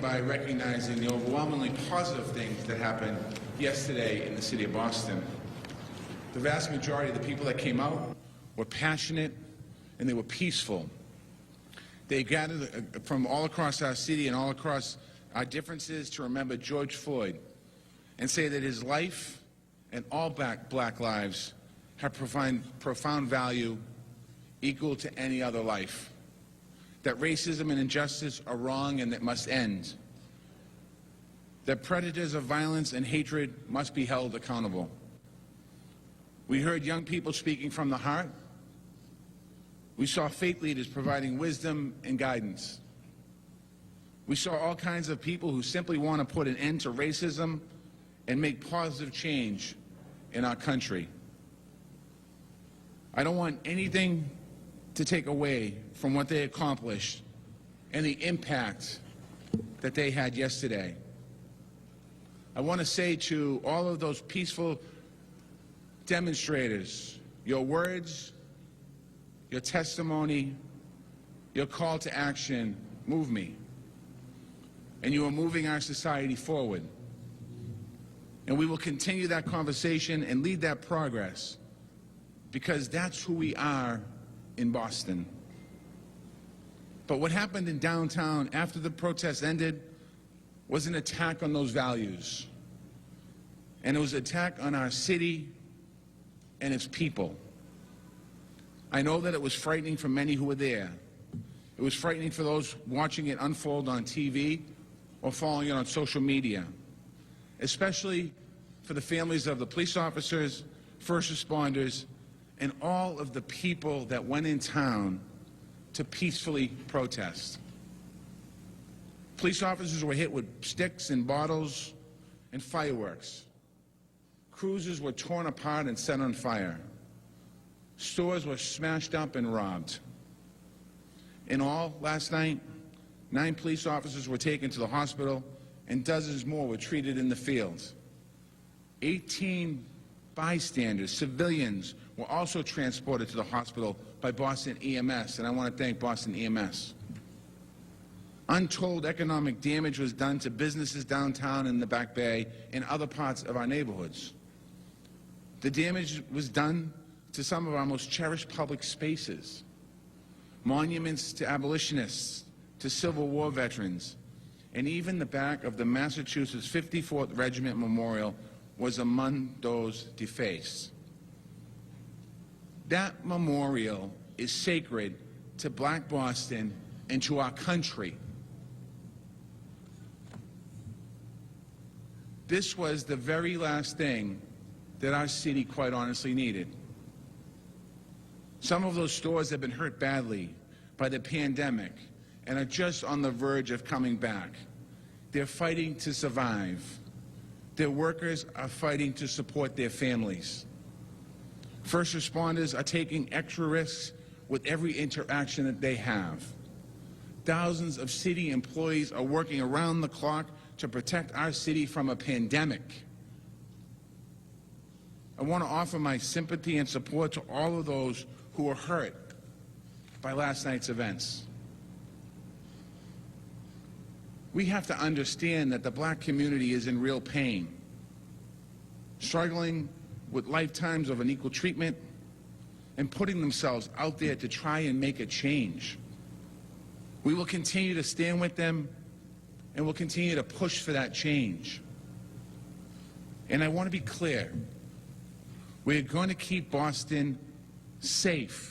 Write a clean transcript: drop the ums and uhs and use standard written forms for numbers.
by recognizing the overwhelmingly positive things that happened yesterday in the city of Boston. The vast majority of the people that came out were passionate and they were peaceful. They gathered from all across our city and all across our differences to remember George Floyd and say that his life and all black lives have profound value equal to any other life. That racism and injustice are wrong and that must end. That predators of violence and hatred must be held accountable. We heard young people speaking from the heart. We saw faith leaders providing wisdom and guidance. We saw all kinds of people who simply want to put an end to racism and make positive change in our country. I don't want anything to take away from what they accomplished and the impact that they had yesterday. I want to say to all of those peaceful demonstrators, your words, your testimony, your call to action move me. And you are moving our society forward. And we will continue that conversation and lead that progress because that's who we are in Boston. But what happened in downtown after the protest ended was an attack on those values. And it was an attack on our city and its people. I know that it was frightening for many who were there. It was frightening for those watching it unfold on TV or following it on social media, especially for the families of the police officers, first responders, and all of the people that went in town to peacefully protest. Police officers were hit with sticks and bottles and fireworks. Cruisers were torn apart and set on fire. Stores were smashed up and robbed. In all, last night, 9 police officers were taken to the hospital and dozens more were treated in the field. 18 bystanders, civilians, were also transported to the hospital by Boston EMS, and I want to thank Boston EMS. Untold economic damage was done to businesses downtown in the Back Bay and other parts of our neighborhoods. The damage was done to some of our most cherished public spaces, monuments to abolitionists, to Civil War veterans, and even the back of the Massachusetts 54th Regiment Memorial was among those defaced. That memorial is sacred to Black Boston and to our country. This was the very last thing that our city quite honestly needed. Some of those stores have been hurt badly by the pandemic and are just on the verge of coming back. They're fighting to survive. Their workers are fighting to support their families. First responders are taking extra risks with every interaction that they have. Thousands of city employees are working around the clock to protect our city from a pandemic. I want to offer my sympathy and support to all of those who were hurt by last night's events. We have to understand that the Black community is in real pain, struggling with lifetimes of unequal treatment and putting themselves out there to try and make a change. We will continue to stand with them and we'll continue to push for that change. And I want to be clear, we're going to keep Boston safe